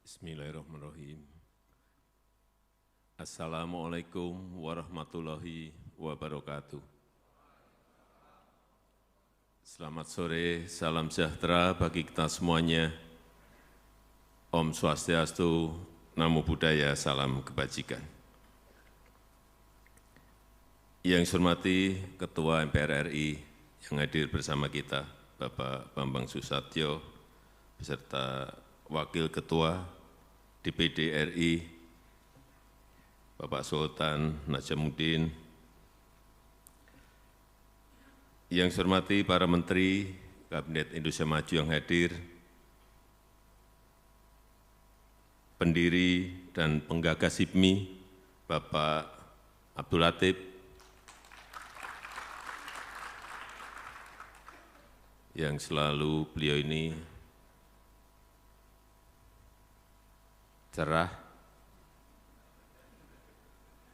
Bismillahirrahmanirrahim. Assalamualaikum warahmatullahi wabarakatuh. Selamat sore, salam sejahtera bagi kita semuanya. Om Swastiastu, Namo Buddhaya, salam kebajikan. Yang saya hormati Ketua MPR RI yang hadir bersama kita, Bapak Bambang Susatyo, beserta Wakil Ketua DPD RI, Bapak Sultan Najamuddin, yang saya hormati para Menteri Kabinet Indonesia Maju yang hadir, pendiri dan penggagas HIPMI, Bapak Abdul Latif, yang selalu beliau ini cerah,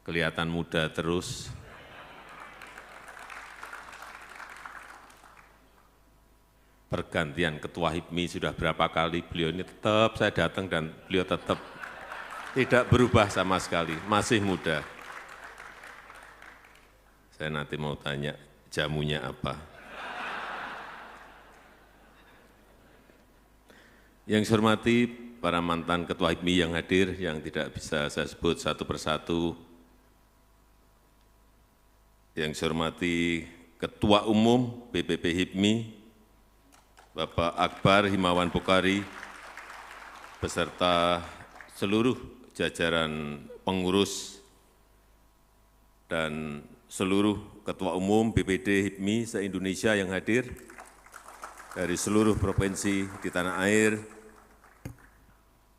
kelihatan muda terus, pergantian ketua HIPMI sudah berapa kali, beliau ini tetap saya datang dan beliau tetap tidak berubah sama sekali, masih muda. Saya nanti mau tanya jamunya apa. Yang saya hormati para mantan ketua HIPMI yang hadir, yang tidak bisa saya sebut satu persatu. Yang saya hormati Ketua Umum BPP HIPMI, Bapak Akbar Himawan Bukhari, beserta seluruh jajaran pengurus dan seluruh Ketua Umum BPD HIPMI se-Indonesia yang hadir dari seluruh provinsi di tanah air.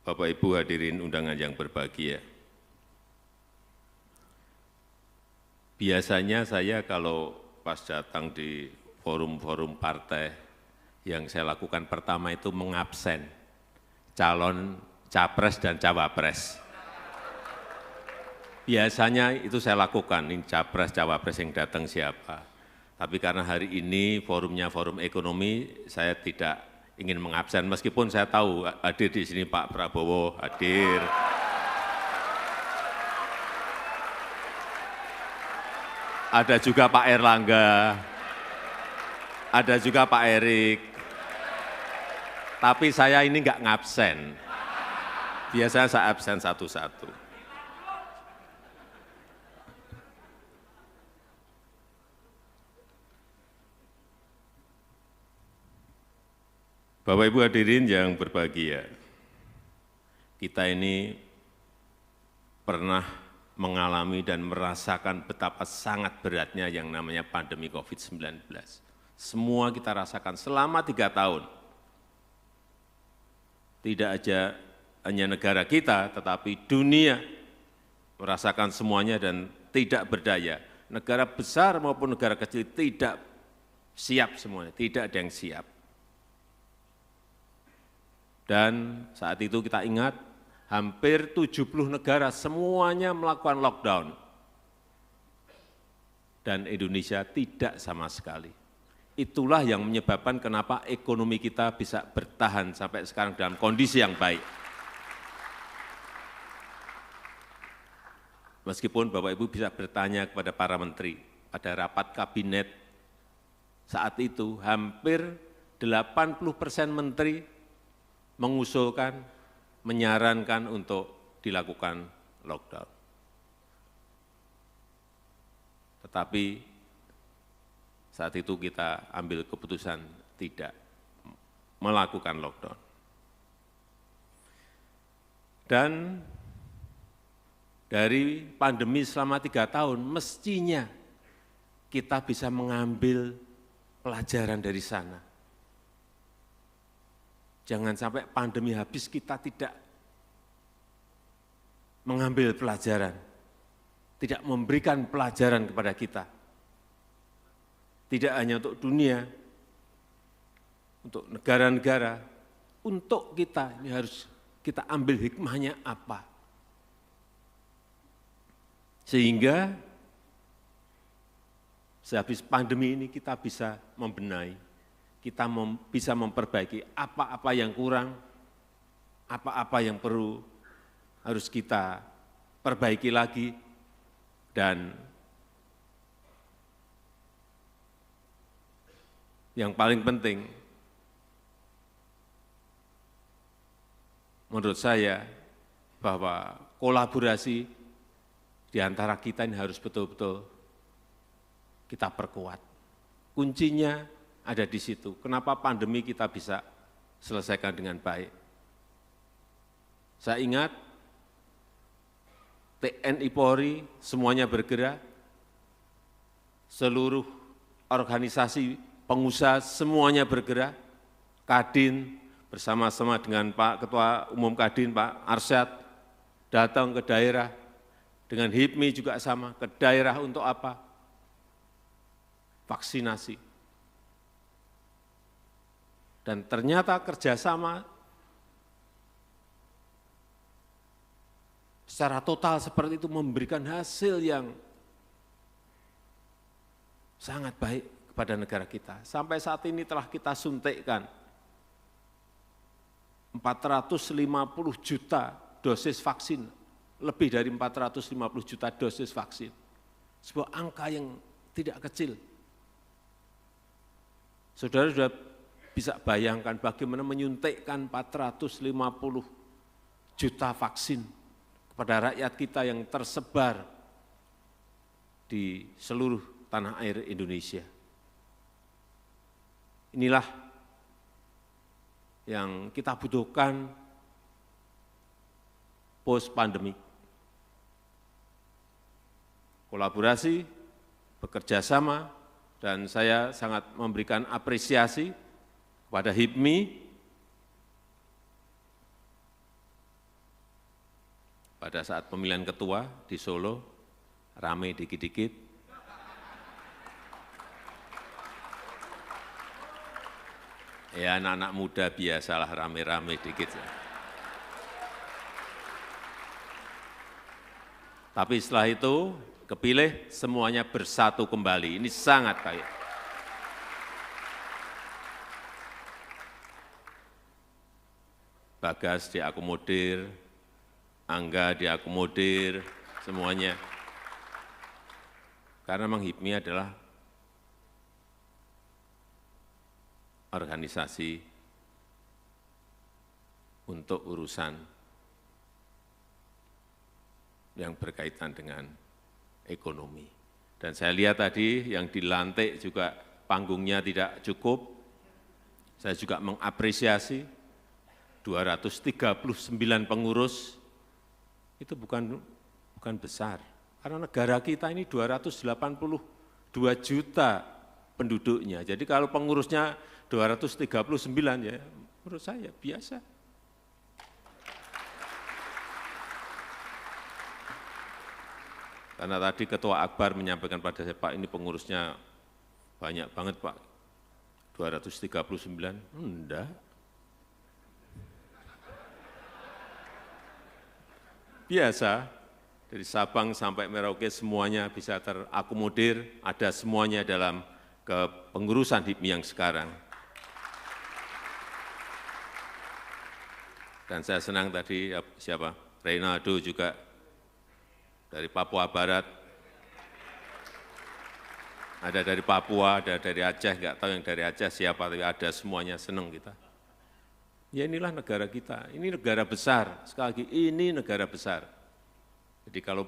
Bapak Ibu hadirin undangan yang berbahagia. Biasanya saya kalau pas datang di forum-forum partai, yang saya lakukan pertama itu mengabsen calon capres dan cawapres. Biasanya itu saya lakukan, ini capres, cawapres yang datang siapa. Tapi karena hari ini forumnya forum ekonomi, saya tidak ingin mengabsen, meskipun saya tahu hadir di sini Pak Prabowo hadir. Ada juga Pak Erlangga, ada juga Pak Erik. Tapi saya ini enggak ngabsen. Biasanya saya absen satu-satu. Bapak Ibu hadirin yang berbahagia, kita ini pernah mengalami dan merasakan betapa sangat beratnya yang namanya pandemi COVID-19. Semua kita rasakan selama 3 tahun. Tidak aja hanya negara kita, tetapi dunia merasakan semuanya dan tidak berdaya. Negara besar maupun negara kecil tidak siap semuanya, tidak ada yang siap. Dan saat itu kita ingat, hampir 70 negara semuanya melakukan lockdown. Dan Indonesia tidak sama sekali. Itulah yang menyebabkan kenapa ekonomi kita bisa bertahan sampai sekarang dalam kondisi yang baik. Meskipun Bapak Ibu bisa bertanya kepada para menteri, pada rapat kabinet saat itu hampir 80% menteri mengusulkan, menyarankan untuk dilakukan lockdown. Tetapi saat itu kita ambil keputusan tidak melakukan lockdown. Dan dari pandemi selama 3 tahun, mestinya kita bisa mengambil pelajaran dari sana. Jangan sampai pandemi habis kita tidak mengambil pelajaran, tidak memberikan pelajaran kepada kita. Tidak hanya untuk dunia, untuk negara-negara, untuk kita, ini harus kita ambil hikmahnya apa. Sehingga sehabis pandemi ini kita bisa membenahi, kita bisa memperbaiki apa-apa yang kurang, apa-apa yang harus kita perbaiki lagi, dan yang paling penting, menurut saya, bahwa kolaborasi di antara kita ini harus betul-betul kita perkuat. Kuncinya ada di situ. Kenapa pandemi kita bisa selesaikan dengan baik? Saya ingat TNI Polri semuanya bergerak, seluruh organisasi pengusaha semuanya bergerak, Kadin bersama-sama dengan Pak Ketua Umum Kadin, Pak Arsyad, datang ke daerah, dengan HIPMI juga sama, ke daerah untuk apa? Vaksinasi. Dan ternyata kerjasama secara total seperti itu memberikan hasil yang sangat baik kepada negara kita. Sampai saat ini telah kita suntikkan 450 juta dosis vaksin, lebih dari 450 juta dosis vaksin. Sebuah angka yang tidak kecil. Saudara sudah bisa bayangkan bagaimana menyuntikkan 450 juta vaksin kepada rakyat kita yang tersebar di seluruh tanah air Indonesia. Inilah yang kita butuhkan post-pandemi. Kolaborasi, bekerja sama, dan saya sangat memberikan apresiasi kepada HIPMI pada saat pemilihan ketua di Solo, rame dikit-dikit. Ya anak-anak muda biasalah rame-rame dikit. Tapi setelah itu kepilih semuanya bersatu kembali. Ini sangat baik. Bagas diakomodir, Angga diakomodir, semuanya. Karena memang HIPMI adalah organisasi untuk urusan yang berkaitan dengan ekonomi. Dan saya lihat tadi yang dilantik juga panggungnya tidak cukup. Saya juga mengapresiasi 239 pengurus, itu bukan besar. Karena negara kita ini 282 juta penduduknya. Jadi kalau pengurusnya 239 ya menurut saya biasa. Karena tadi Ketua Akbar menyampaikan pada saya, Pak ini pengurusnya banyak banget Pak, 239, enggak. Biasa, dari Sabang sampai Merauke semuanya bisa terakomodir, ada semuanya dalam kepengurusan HIPMI yang sekarang. Dan saya senang tadi, siapa? Reynaldo juga dari Papua Barat, ada dari Papua, ada dari Aceh, nggak tahu yang dari Aceh siapa, tapi ada semuanya, senang kita. Ya inilah negara kita, ini negara besar, sekali lagi ini negara besar. Jadi kalau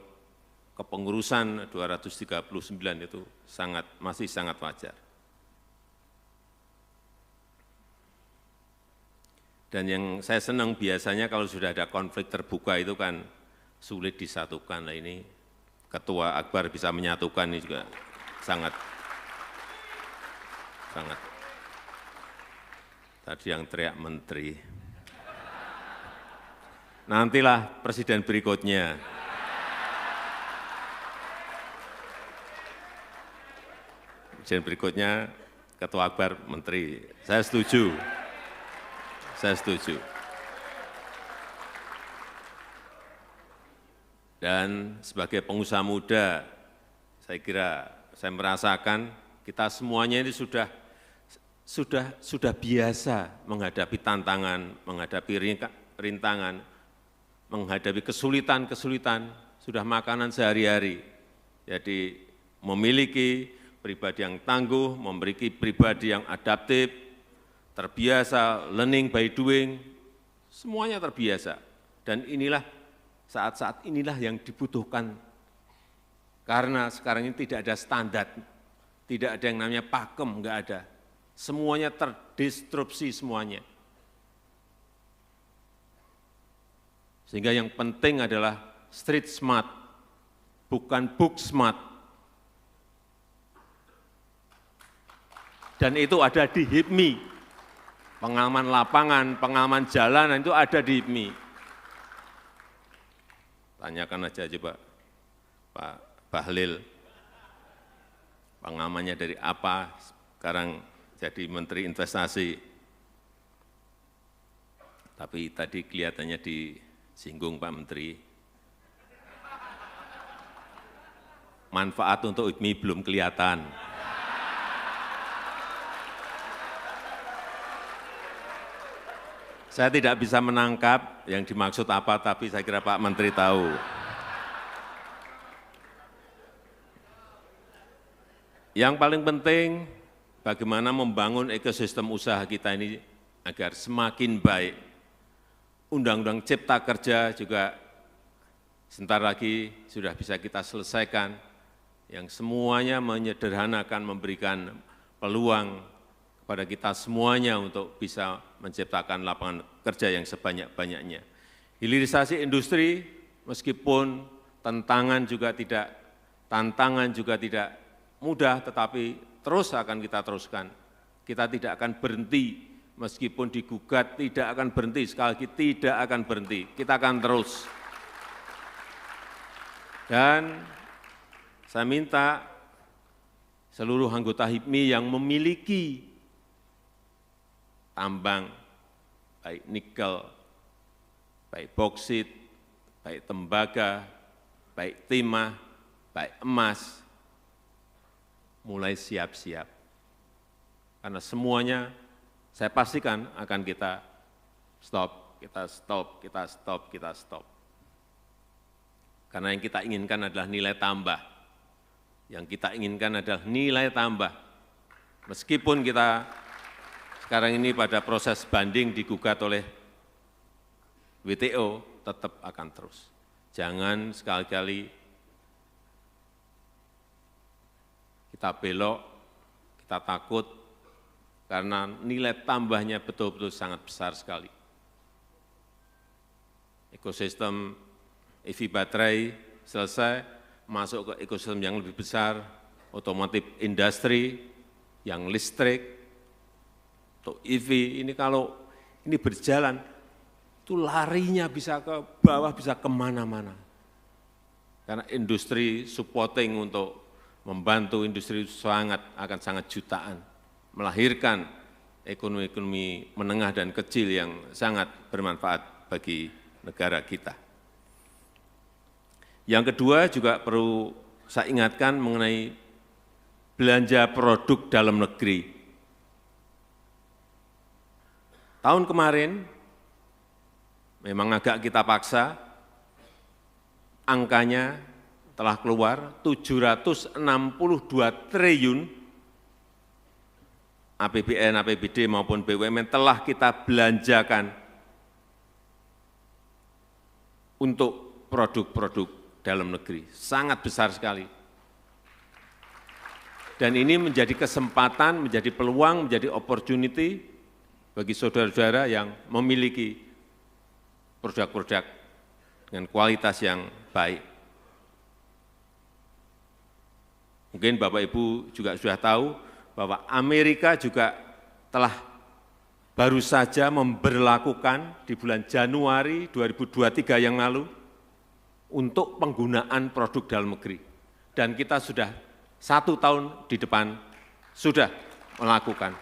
kepengurusan 239 itu masih sangat wajar. Dan yang saya senang biasanya kalau sudah ada konflik terbuka itu kan sulit disatukan. Nah ini Ketua Akbar bisa menyatukan, ini juga sangat. Tadi yang teriak menteri. Nantilah presiden berikutnya. Presiden berikutnya Ketua Akbar menteri. Saya setuju. Dan sebagai pengusaha muda, saya kira saya merasakan kita semuanya ini sudah biasa menghadapi tantangan, menghadapi perintangan, menghadapi kesulitan-kesulitan, sudah makanan sehari-hari. Jadi memiliki pribadi yang tangguh, memiliki pribadi yang adaptif, terbiasa learning by doing, semuanya terbiasa. Dan inilah saat-saat inilah yang dibutuhkan. Karena sekarang ini tidak ada standar, tidak ada yang namanya pakem, enggak ada. Semuanya terdisrupsi semuanya. Sehingga yang penting adalah street smart, bukan book smart. Dan itu ada di HIPMI. Pengalaman lapangan, pengalaman jalanan itu ada di HIPMI. Tanyakan aja coba Pak Bahlil, pengalamannya dari apa, sekarang jadi Menteri Investasi. Tapi tadi kelihatannya disinggung Pak Menteri. Manfaat untuk HIPMI belum kelihatan. Saya tidak bisa menangkap yang dimaksud apa, tapi saya kira Pak Menteri tahu. Yang paling penting, bagaimana membangun ekosistem usaha kita ini agar semakin baik. Undang-undang Cipta Kerja juga sebentar lagi sudah bisa kita selesaikan, yang semuanya menyederhanakan, memberikan peluang kepada kita semuanya untuk bisa menciptakan lapangan kerja yang sebanyak-banyaknya. Hilirisasi industri, meskipun tantangan juga tidak mudah, tetapi terus akan kita teruskan. Kita tidak akan berhenti, meskipun digugat tidak akan berhenti, sekali lagi tidak akan berhenti, kita akan terus. Dan saya minta seluruh anggota HIPMI yang memiliki tambang, baik nikel, baik boksit, baik tembaga, baik timah, baik emas, mulai siap-siap. Karena semuanya saya pastikan akan kita stop. Karena yang kita inginkan adalah nilai tambah. Yang kita inginkan adalah nilai tambah. Meskipun kita sekarang ini pada proses banding digugat oleh WTO, tetap akan terus. Jangan sekali-kali kita belok, kita takut, karena nilai tambahnya betul-betul sangat besar sekali. Ekosistem EV baterai selesai, masuk ke ekosistem yang lebih besar, otomotif industri, yang listrik, untuk EV ini kalau ini berjalan, itu larinya bisa ke bawah, bisa kemana-mana. Karena industri supporting untuk membantu industri akan sangat jutaan, melahirkan ekonomi-ekonomi menengah dan kecil yang sangat bermanfaat bagi negara kita. Yang kedua juga perlu saya ingatkan mengenai belanja produk dalam negeri. Tahun kemarin memang agak kita paksa, angkanya telah keluar 762 triliun APBN, APBD maupun BUMN telah kita belanjakan untuk produk-produk dalam negeri. Sangat besar sekali. Dan ini menjadi kesempatan, menjadi peluang, menjadi opportunity bagi saudara-saudara yang memiliki produk-produk dengan kualitas yang baik. Mungkin Bapak Ibu juga sudah tahu bahwa Amerika juga telah baru saja memberlakukan di bulan Januari 2023 yang lalu untuk penggunaan produk dalam negeri. Dan kita sudah 1 tahun di depan sudah melakukan.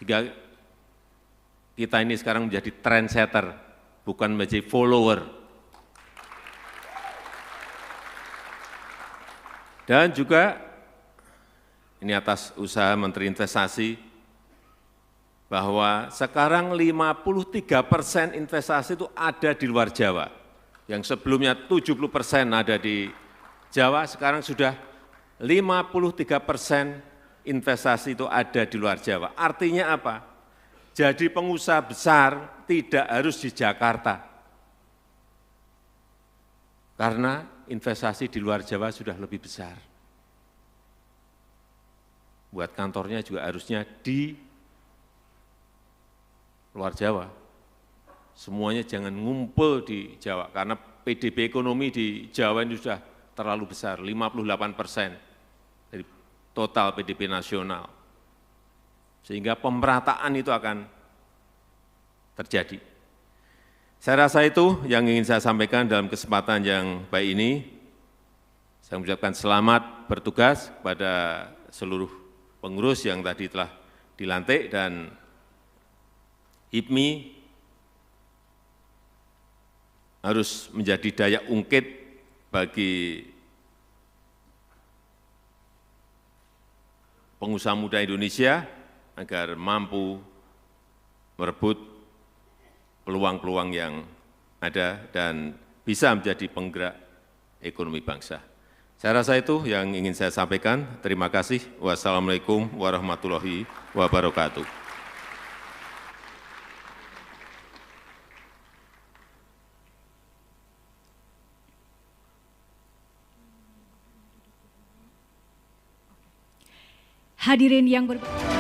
Sehingga kita ini sekarang menjadi trendsetter, bukan menjadi follower. Dan juga ini atas usaha Menteri Investasi, bahwa sekarang 53% investasi itu ada di luar Jawa. Yang sebelumnya 70% ada di Jawa, sekarang sudah 53% investasi itu ada di luar Jawa. Artinya apa? Jadi pengusaha besar tidak harus di Jakarta. Karena investasi di luar Jawa sudah lebih besar. Buat kantornya juga harusnya di luar Jawa. Semuanya jangan ngumpul di Jawa, karena PDB ekonomi di Jawa ini sudah terlalu besar, 58% dari total PDB nasional. Sehingga pemerataan itu akan terjadi. Saya rasa itu yang ingin saya sampaikan dalam kesempatan yang baik ini. Saya mengucapkan selamat bertugas kepada seluruh pengurus yang tadi telah dilantik, dan HIPMI harus menjadi daya ungkit bagi pengusaha muda Indonesia agar mampu merebut peluang-peluang yang ada dan bisa menjadi penggerak ekonomi bangsa. Saya rasa itu yang ingin saya sampaikan. Terima kasih. Wassalamualaikum warahmatullahi wabarakatuh. Hadirin yang berbahagia.